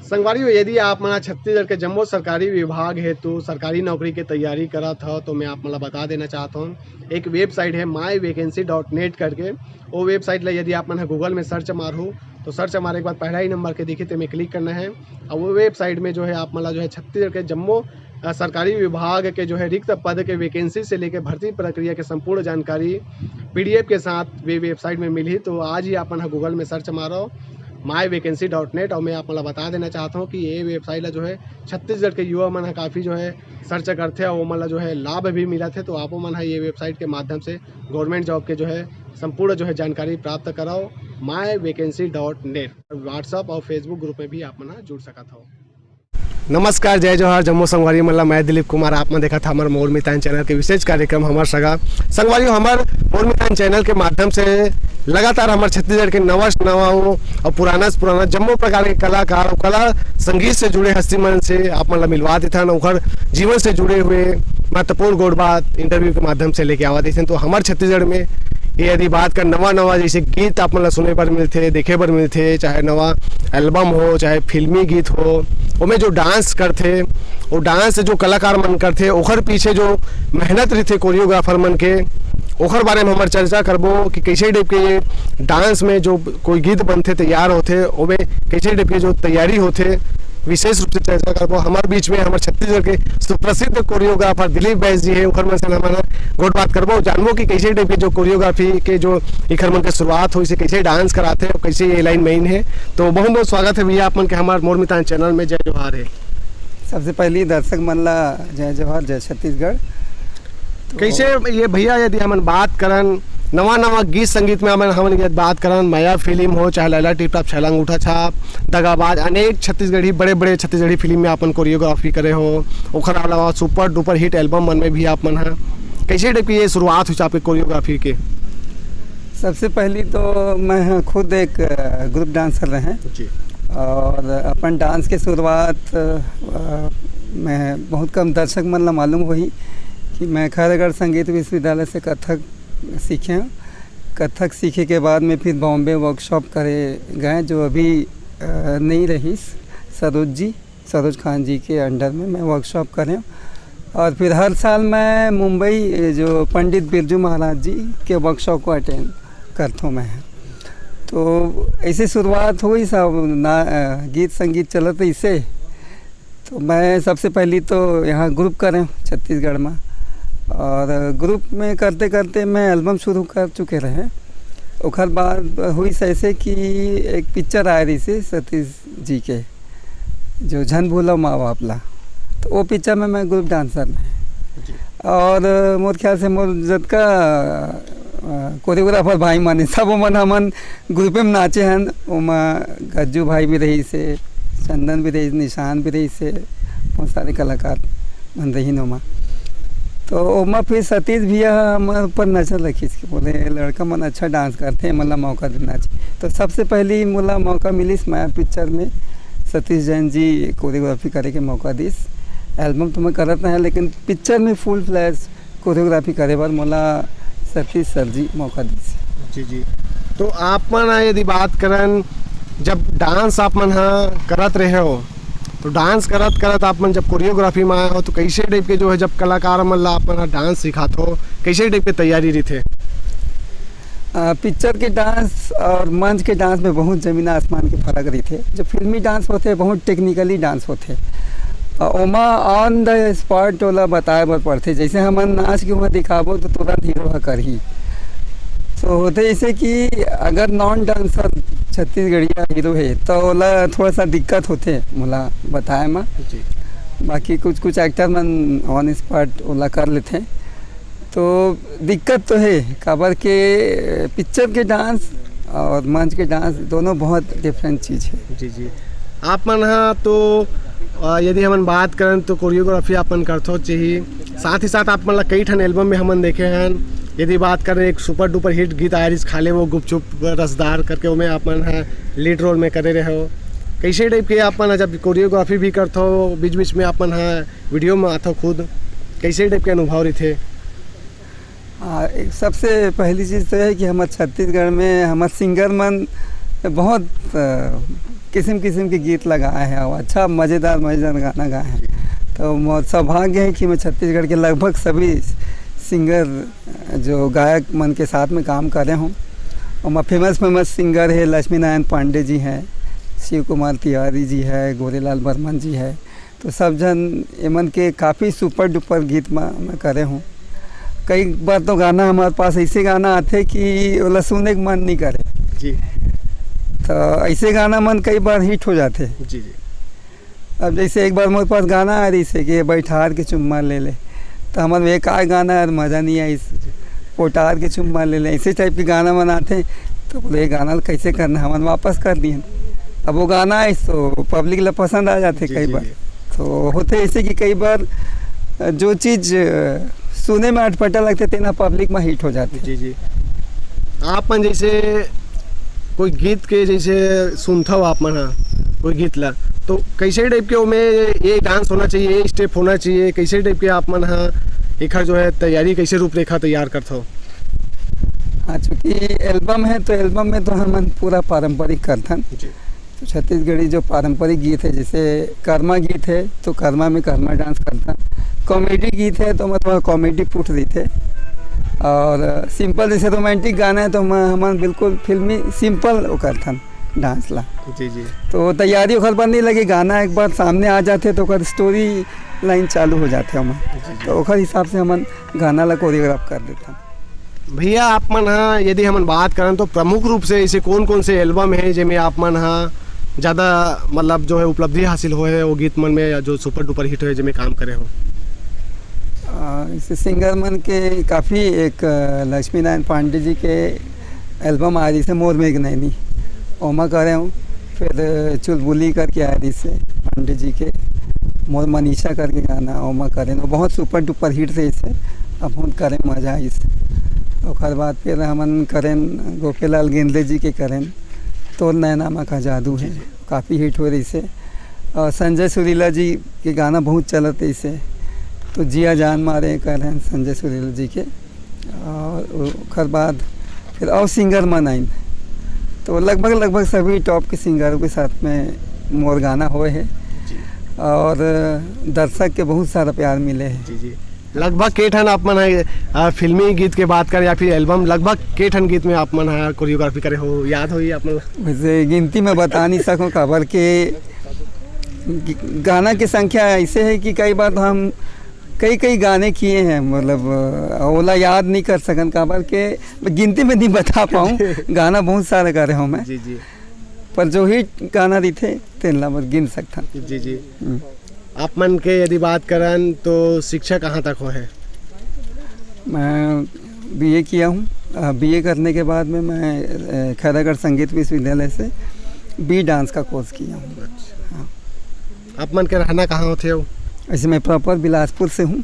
संगवारी यदि आप मना छत्तीसगढ़ के जम्मो सरकारी विभाग हेतु सरकारी नौकरी के तैयारी करत हो तो मैं आप मला बता देना चाहता हूँ। एक वेबसाइट है myvacancy.net करके। वो वेबसाइट ला यदि आप मन गूगल में सर्च मारू तो सर्च मारे के बाद पहला ही नंबर के दिखे तो में क्लिक करना है। और वो वेबसाइट में जो है आप मला जो है छत्तीसगढ़ के जम्मो सरकारी विभाग के जो है रिक्त पद के वैकेंसी से लेकर भर्ती प्रक्रिया के संपूर्ण जानकारी PDF के साथ वेबसाइट में मिली। तो आज ही आप गूगल में सर्च मारो myvacancy.net। और मैं आप मतलब बता देना चाहता हूँ कि ये वेबसाइट ला जो है छत्तीसगढ़ के युवा मन काफ़ी जो है सर्च करते हैं और वो मतलब जो है लाभ भी मिला थे। तो आप मन ये वेबसाइट के माध्यम से गवर्नमेंट जॉब के जो है संपूर्ण जो है जानकारी प्राप्त कराओ myvacancy.net। व्हाट्सअप और फेसबुक ग्रुप में भी आप मन जुड़ सकता हो। नमस्कार, जय जोहार जम्मू संगवारी मन मैं दिलीप कुमार। आप मन देखा था हमारे मोर मितान चैनल के विशेष कार्यक्रम हमार सगा संगवारी हमार मोर मितान चैनल के माध्यम से लगातार हमारे छत्तीसगढ़ के नवा और पुराना से पुराना जम्मो प्रकार के कलाकार और कला संगीत से जुड़े हस्ती मन से आप मन मिलवा देते हैं और जीवन से जुड़े हुए महत्वपूर्ण गोड़ बात इंटरव्यू के माध्यम से लेके आवा देते हैं। तो हमारे छत्तीसगढ़ में ये यदि बात कर नवा जैसे गीत आप मतलब सुने पर मिलते देखे पर मिलते, चाहे नवा एल्बम हो चाहे फिल्मी गीत हो, उनमें जो डांस करते वो डांस जो कलाकार मन करते ओखर पीछे जो मेहनत रहते कोरियोग्राफर मन के ओखर बारे में हमारे चर्चा करबो कि कैसे टाइप के ये डांस में जो कोई गीत बनते तैयार होते उनमें कैसे टाइप के जो तैयारी होते विशेष रूप से चर्चा करबो। हमारे बीच में हमारे छत्तीसगढ़ के सुप्रसिद्ध कोरियोग्राफर दिलीप बैस जी है। उखर मन से हमारा गोट बात करबो, जानबो कि कैसे टाइप के जो कोरियोग्राफी के जो इखर मन के शुरुआत हुई से कैसे डांस कराते और कैसे ये लाइन मेन है। तो बहुत बहुत स्वागत है भैया आप मन के हमारे मोर मितान चैनल में। जय जोहार है। सबसे पहली दर्शक मन ला जय जोहार, जय छत्तीसगढ़। तो कैसे ये भैया यदि हम बात करन नवा गीत संगीत में हम बात करन माया फिल्म हो चाहे लैला टिपटाप छैला अंगूठा छाप दगाबाज अनेक छत्तीसगढ़ी बड़े छत्तीसगढ़ी फिल्म में अपन कोरियोग्राफी करे हो, ओखर अलावा सुपर डुपर हिट एल्बम मन में भी आप मन है। कैसे टाइप की ये शुरुआत हुई आपके कोरियोग्राफी के? सबसे पहली तो मैं खुद एक ग्रुप डांसर रहे जी। और अपन डांस के शुरुआत मैं बहुत कम दर्शक मन ला मालूम हुई कि मैं खैरगढ़ संगीत विश्वविद्यालय से कथक सीखे हैं। कथक सीखे के बाद में फिर बॉम्बे वर्कशॉप करे गए जो अभी नहीं रही। सरोज खान जी के अंडर में मैं वर्कशॉप करें और फिर हर साल मैं मुंबई जो पंडित बिरजू महाराज जी के वर्कशॉप को अटेंड करता हूँ मैं। तो ऐसे शुरुआत हुई सब ना गीत संगीत चलत इसे। तो मैं सबसे पहली तो यहाँ ग्रुप करें छत्तीसगढ़ में और ग्रुप में करते करते मैं एल्बम शुरू कर चुके रहे। ओखर बाद हुई ऐसे कि एक पिक्चर आए रही से सतीश जी के जो झन भूलो माँ बापला, तो वो पिक्चर में मैं ग्रुप डांसर में और मोर ख्याल से मोर जत का कोरियोग्राफर भाई माने सब मन हमन ग्रुप में नाचे हैं। ओमा गज्जू भाई भी रही से, चंदन भी रही, निशान भी रही से, बहुत सारे कलाकार बन रही नोमा। तो ओमा फिर सतीश भैया हमारे ऊपर नजर रखी कि बोले लड़का मन अच्छा डांस करते हैं, मतलब मौका देना चाहिए। तो सबसे पहली मुला मौका मिली माया पिक्चर में सतीश जैन जी कोरियोग्राफी करे के मौका दिस। एल्बम तो मैं करत नहीं लेकिन पिक्चर में फुल फ्लैश कोरियोग्राफी करे बार मोला सतीश सर जी मौका दिस। जी। तो आप मन यदि बात करन जब डांस आप मन करत रहे हो तो डांस करत आप मन जब कोरियोग्राफी में आए हो तो कैसे टाइप के जो है जब कलाकार मन ला आप मन डांस सिखाते हो कैसे टाइप के तैयारी रही थे? पिक्चर के डांस और मंच के डांस में बहुत ज़मीन आसमान के फर्क रही थे। जो फिल्मी डांस होते बहुत टेक्निकली डांस होते ओमा ऑन द स्पॉट वाला बताए बर पड़ते। जैसे हमन नाच के वहाँ दिखाबो तो तुरंत हीरो कर ही। तो होते ऐसे कि अगर नॉन डांसर छत्तीसगढ़िया हीरो है तो ओला थोड़ा सा दिक्कत होते मोला बताए में। बाकी कुछ एक्टर मन ऑन स्पॉट ओला कर लेते। तो दिक्कत तो है काबर के पिक्चर के डांस और मंच के डांस दोनों बहुत डिफरेंट चीज़ है। जी। आप मन तो यदि हमन बात करें तो कोरियोग्राफी अपन करते चाहिए, साथ ही साथ आप मन कई ठन एल्बम में हमन देखे हैं। यदि बात करें एक सुपर डुपर हिट गीत आयरिस खाले वो गुपचुप रसदार करके वो में आप मन लीड रोल में करे रहे हो। कैसे टाइप के आप मन जब कोरियोग्राफी भी करते हो बीच में आप मन वीडियो में आते हो खुद कैसे टाइप के अनुभव रही थे? सबसे पहली चीज़ तो है कि हमारे छत्तीसगढ़ में हमारे सिंगर मन बहुत किस्म किस्म के गीत लगाए हैं और अच्छा मज़ेदार गाना गाए हैं। तो बहुत सौभाग्य है कि मैं छत्तीसगढ़ के लगभग सभी सिंगर जो गायक मन के साथ में काम कर रहे हूँ। और मैं फेमस सिंगर है लक्ष्मी नारायण पांडे जी हैं, शिव कुमार तिवारी जी है, गोरेलाल बर्मन जी है। तो सब जन एमन के काफ़ी सुपर डुपर गीत मैं करे हूँ। कई बार तो गाना हमारे पास ऐसे गाना आते कि वो सुनने का मन नहीं करे जी। तो ऐसे गाना मन कई बार हिट हो जाते। जी जी। अब जैसे एक बार मेरे पास गाना आ रही से कि बैठार के चुम्मा ले ले, तो हमारे एक आए गाना है मज़ा नहीं आई, पोटार के चुम्मा ले ले, ऐसे टाइप के गाना बनाते। तो बोले ये गाना कैसे करना, हमारे वापस कर दिए। अब वो गाना है तो पब्लिक ला पसंद आ जाते कई बार। तो होते ऐसे कि कई बार जो चीज़ सुने में अटपटा लगते थे ना पब्लिक में हिट हो जाती। जी जी। आप मन जैसे कोई गीत के जैसे सुनता हो आप मन कोई गीत ला, तो कैसे टाइप के में ये डांस होना चाहिए, ये स्टेप होना चाहिए, कैसे टाइप के आप मन एक जो है तैयारी कैसे रूपरेखा तैयार करता हो? हाँ, चूँकि एल्बम है तो एल्बम में तो हम पूरा पारंपरिक करथन। तो छत्तीसगढ़ी जो पारंपरिक गीत है, जैसे कर्मा गीत है तो कर्मा में कर्मा डांस करता। कॉमेडी गीत है तो मतलब कॉमेडी पुट देते। और सिंपल जैसे रोमांटिक गाना है तो हम बिल्कुल फिल्मी सिंपल वो करथन डांस ला। जी जी। तो तैयारी ओखर पर नहीं लगी, गाना एक बार सामने आ जाते तो ओखर स्टोरी लाइन चालू हो जाते हम। तो ओखर हिसाब से हम गाना ला कोरियोग्राफ कर देता। भैया आप मन यदि हम बात करें तो प्रमुख रूप से ऐसे कौन कौन से एल्बम है जिनमें आप मन ज़्यादा मतलब जो है उपलब्धि हासिल हो है वो गीत मन में जो सुपर डुपर हिट है जिनमें काम करे हो? इसे सिंगर मन के काफ़ी एक लक्ष्मी नारायण पांडे जी के एल्बम आ रही से मोर मेघ नैनी ओमा करे हूँ। फिर चुलबुली करके आ रही से पांडे जी के मोर मनीषा करके गाना ओमा करें, बहुत सुपर डुपर हिट थे इसे। अब हम करें मज़ा आई से। और बाद फिर हमन करें गोपीलाल गेंदले जी के करें तो नैनामा का जादू है, काफ़ी हिट हो रही से। और संजय सुरीला जी के गाना बहुत चलते इसे, तो जिया जान मारे करें संजय सुरीला जी के। और बाद फिर और सिंगर मन आइन तो लगभग सभी टॉप के सिंगरों के साथ में मोर गाना हुए है। और दर्शक के बहुत सारा प्यार मिले है। जी जी। लगभग के ठन आप मन फिल्मी गीत के बात करें या फिर एल्बम, लगभग के ठन गीत में आप मन कोरियोग्राफी करे हो, याद हो आप मन? वैसे गिनती में बता नहीं सकूँ, खबर के गाना की संख्या ऐसे है कि कई बार तो हम कई गाने किए हैं, मतलब ओला याद नहीं कर सकन, खबर के गिनती में नहीं बता पाऊँ। गाना बहुत सारे करे हूँ मैं। जी जी। पर जो हिट गाना रही थे तेन ला गिन सकता। जी जी। आप मन के यदि बात करें तो शिक्षा कहाँ तक हो है? मैं बीए किया हूँ। बीए करने के बाद में मैं खैरागढ़ संगीत विश्वविद्यालय से बी डांस का कोर्स किया हूँ। अच्छा। हाँ। आप मन के रहना कहाँ होते हो? ऐसे मैं प्रॉपर बिलासपुर से हूँ।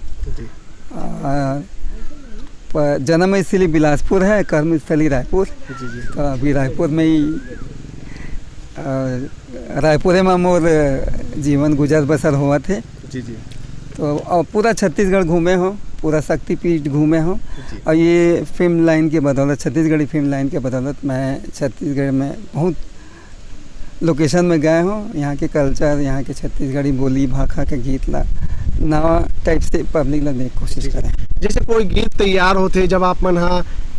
जन्म इसलिए बिलासपुर है, कर्मस्थली रायपुर। जी जी। तो अभी रायपुर में ही रायपुर में मोर जीवन गुजर बसर हुआ थे। जी जी। तो पूरा छत्तीसगढ़ घूमे हो, पूरा शक्तिपीठ घूमे हो। और ये फिल्म लाइन के बदौलत, छत्तीसगढ़ी फिल्म लाइन के बदौलत मैं छत्तीसगढ़ में बहुत लोकेशन में गए हूँ। यहाँ के कल्चर, यहाँ के छत्तीसगढ़ी बोली भाषा के गीत ला नवा टाइप से पब्लिक ला देख कोशिश करें। जैसे कोई गीत तैयार होते जब आप मन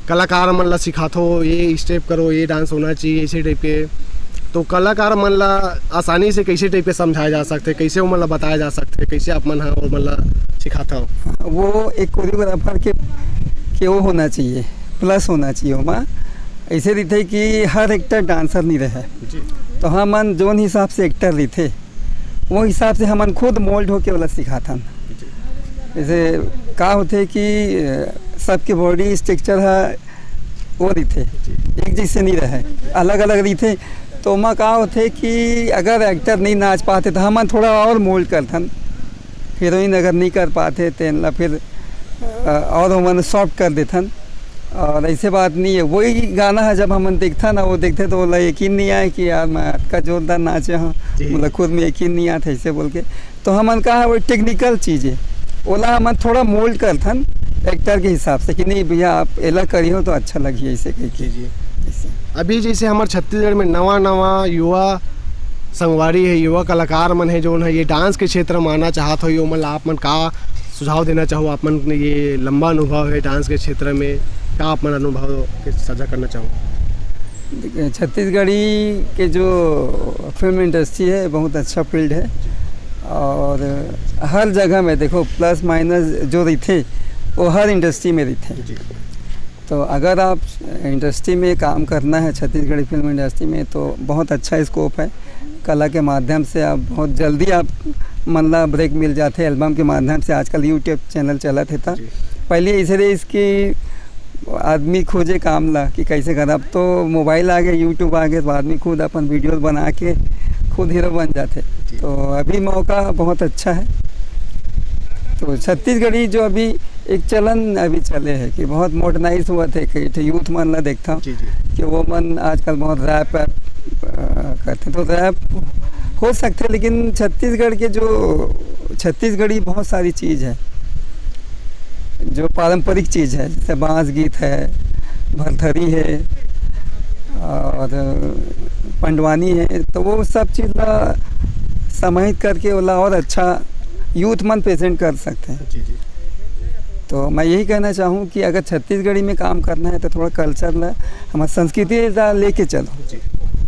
कलाकार मन ला सिखाते हो ये स्टेप करो, ये डांस होना चाहिए, इसी टाइप के, तो कलाकार मन ला आसानी से कैसे टाइप पे समझाया जा सकते, कैसे वो मतलब बताया जा सकते, कैसे आप मन वो मतलब सिखाता हो? वो एक कोरियोग्राफर के वो होना चाहिए, प्लस होना चाहिए वहाँ। ऐसे रहते कि हर एक्टर डांसर नहीं रहे। तो हमन जोन हिसाब से एक्टर रहते वो हिसाब से हमन खुद मोल्ड होके वाला सिखाता। जैसे का होते कि सबके बॉडी स्ट्रक्चर है वो रहते एक जैसे नहीं रहे, अलग अलग रहते। तो वहाँ का होते कि अगर एक्टर नहीं नाच पाते तो हम थोड़ा और मोल्ड करथन। हीरोइन अगर नहीं कर पाते तो फिर और हम सॉफ्ट कर देथन। और ऐसे बात नहीं है, वही गाना है जब हम देखता ना वो देखते तो बोला यकीन नहीं आए कि यार मैं का जोरदार नाचे हाँ, मतलब खुद में यकीन नहीं आता ऐसे बोल के। तो हमन का है वो टेक्निकल चीज़ है, ओला हम थोड़ा मोल्ड करथन एक्टर के हिसाब से कि नहीं भैया आप एला करिए तो अच्छा लगी ऐसे कही कीजिए। अभी जैसे हमारे छत्तीसगढ़ में नवा युवा संगवारी है युवा कलाकार मन है जो है ये डांस के क्षेत्र में आना चाहत हो, यो मन ला आप मन का सुझाव देना चाहो? आप मन ने ये लंबा अनुभव है डांस के क्षेत्र में, क्या आप मन अनुभव के साझा करना चाहो? देखिए, छत्तीसगढ़ी के जो फिल्म इंडस्ट्री है बहुत अच्छा फील्ड है और हर जगह में देखो प्लस माइनस जो रहते वो हर इंडस्ट्री में रहते। तो अगर आप इंडस्ट्री में काम करना है छत्तीसगढ़ी फिल्म इंडस्ट्री में तो बहुत अच्छा स्कोप है। कला के माध्यम से आप बहुत जल्दी आप मतलब ब्रेक मिल जाते हैं। एल्बम के माध्यम से आजकल यूट्यूब चैनल चला था, पहले इसलिए इसकी आदमी खोजे काम ला कि कैसे कर। अब तो मोबाइल आ गए, यूट्यूब आ गए, तो आदमी खुद अपन वीडियो बना के खुद हीरो बन जाते। तो अभी मौका बहुत अच्छा है। तो छत्तीसगढ़ी जो अभी एक चलन अभी चले है कि बहुत मॉडर्नाइज हुआ थे कि यूथ मन ला देखता हूँ कि वो मन आजकल बहुत रैप करते। तो रैप हो सकते लेकिन छत्तीसगढ़ के जो छत्तीसगढ़ी बहुत सारी चीज़ है जो पारंपरिक चीज़ है, जैसे बांस गीत है, भरथरी है और पंडवानी है। तो वो सब चीज़ ला समाहित करके वाला और अच्छा यूथ मन प्रेजेंट कर सकते हैं। तो मैं यही कहना चाहूँ कि अगर छत्तीसगढ़ी में काम करना है तो थोड़ा कल्चर ला हमारी संस्कृति लेके चलो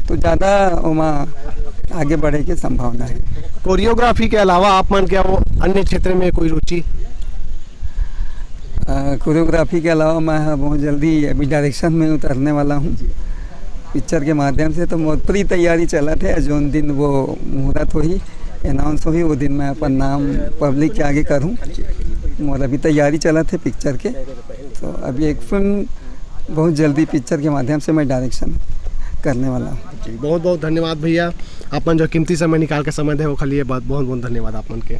तो ज़्यादा वहाँ आगे बढ़े की संभावना है। कोरियोग्राफी के अलावा आप मन क्या वो अन्य क्षेत्र में कोई रुचि? कोरियोग्राफी के अलावा मैं बहुत जल्दी अभी डायरेक्शन में उतरने वाला हूँ पिक्चर के माध्यम से। तो बहुत पूरी तैयारी चला थे, जो दिन वो मुहूर्त हुई अनाउंस हुई वो दिन मैं अपन नाम पब्लिक के आगे करूँ। और अभी तैयारी चला थे पिक्चर के। तो अभी एक फिल्म बहुत जल्दी पिक्चर के माध्यम से मैं डायरेक्शन करने वाला हूँ। बहुत बहुत धन्यवाद भैया, अपन जो कीमती समय निकाल के समय दे वो खाली बहुत बहुत धन्यवाद आप मन के।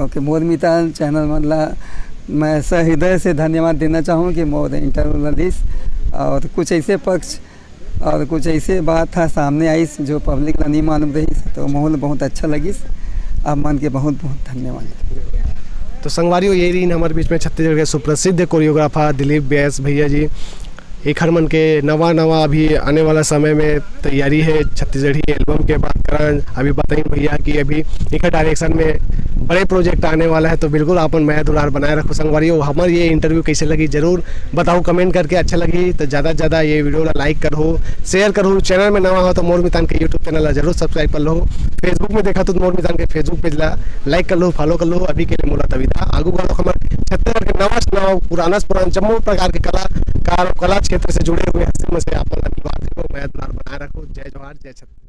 ओके, मोर मितान चैनल मतलब मैं ऐसा हृदय से धन्यवाद देना चाहूँ कि मोर इंटरव्यूलिस्ट और कुछ ऐसे पक्ष और कुछ ऐसे बात था सामने आई जो पब्लिक ला नहीं मालूम रही। तो माहौल बहुत अच्छा लगी। आप मन के बहुत बहुत धन्यवाद। तो संगवारियों ये रही हमारे बीच में छत्तीसगढ़ के सुप्रसिद्ध कोरियोग्राफर दिलीप व्यास भैया जी। एक हर मन के नवा अभी आने वाला समय में तैयारी है छत्तीसगढ़ी एल्बम के बात करें। अभी बताइए भैया कि अभी एक डायरेक्शन में बड़े प्रोजेक्ट आने वाला है, तो बिल्कुल अपन मैं दुलार बनाए रखो। संगवारियों हमारे ये इंटरव्यू कैसे लगी जरूर बताओ कमेंट करके। अच्छा लगी तो ज़्यादा से ज़्यादा ये वीडियो लाइक करो, शेयर करो। चैनल में नवा हो तो मोर मितान के यूट्यूब चैनल जरूर सब्सक्राइब कर लो। फेसबुक में देखा तो मोर मितान के फेसबुक पेज ला लाइक कर लो, फॉलो कर लो। अभी के लिए मोला तविधा आगू बढ़ो। हमारे छत्तीसगढ़ के नवा से नवा पुराना जम्मू प्रकार के कला क्षेत्र से जुड़े हुए हंसे में से आप मैं दुलार बनाए रखो। जय जवाहर जय छत्तीसगढ़।